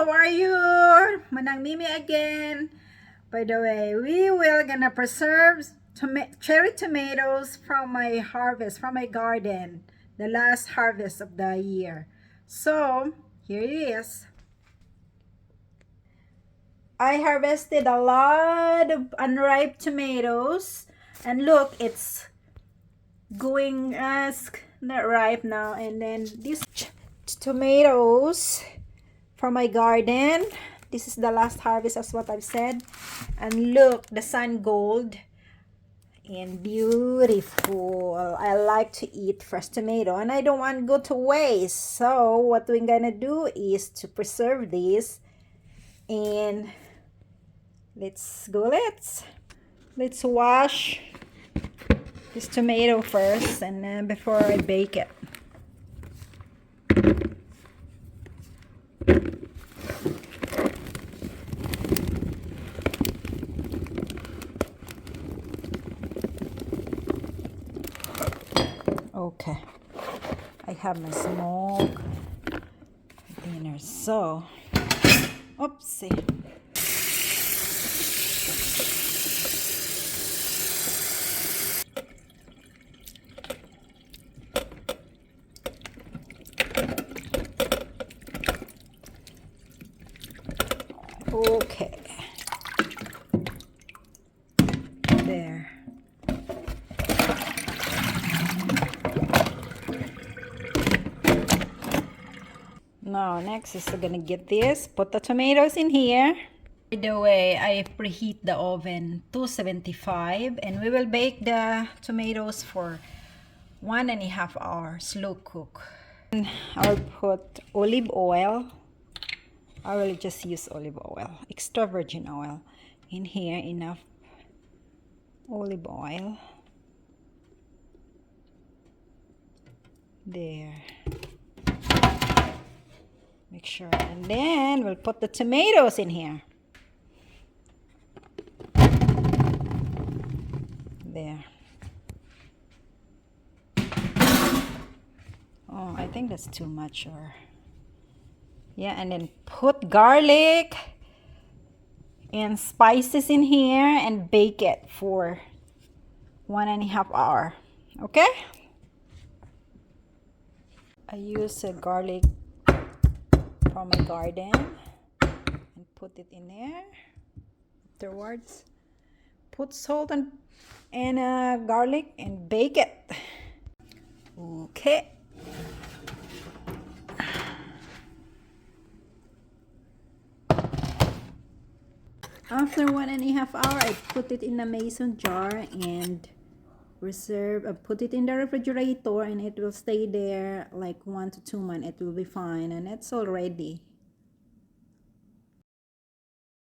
how are you? Manang Mimi again. By the way, we will gonna preserve cherry tomatoes from my harvest, from my garden, the last harvest of the year. So, here it is. I harvested a lot of unripe tomatoes, and look, it's going as not ripe now. And then these tomatoes from my garden, this is the last harvest, as what I've said. And look, the sun gold and beautiful. I like to eat fresh tomato and I don't want to go to waste. So what we're gonna do is to preserve this, and let's wash this tomato first, and then before I bake it. Okay, I have my smoke dinner, so oopsie. Okay, there. Now next is gonna get this, put the tomatoes in here. By the way, I preheat the oven 275, and we will bake the tomatoes for 1.5 hours, slow cook. And I'll put olive oil. I will just use olive oil, extra virgin oil in here, enough olive oil. There. Make sure. And then we'll put the tomatoes in here. There. Oh, I think that's too much, or yeah, and then put garlic and spices in here and bake it for 1.5 hours. Okay? I use a garlic from my garden and put it in there. Afterwards, put salt and garlic and bake it. Okay. After 1.5 hours, I put it in a mason jar and put it in the refrigerator, and it will stay there like 1 to 2 months. It will be fine, and it's all ready.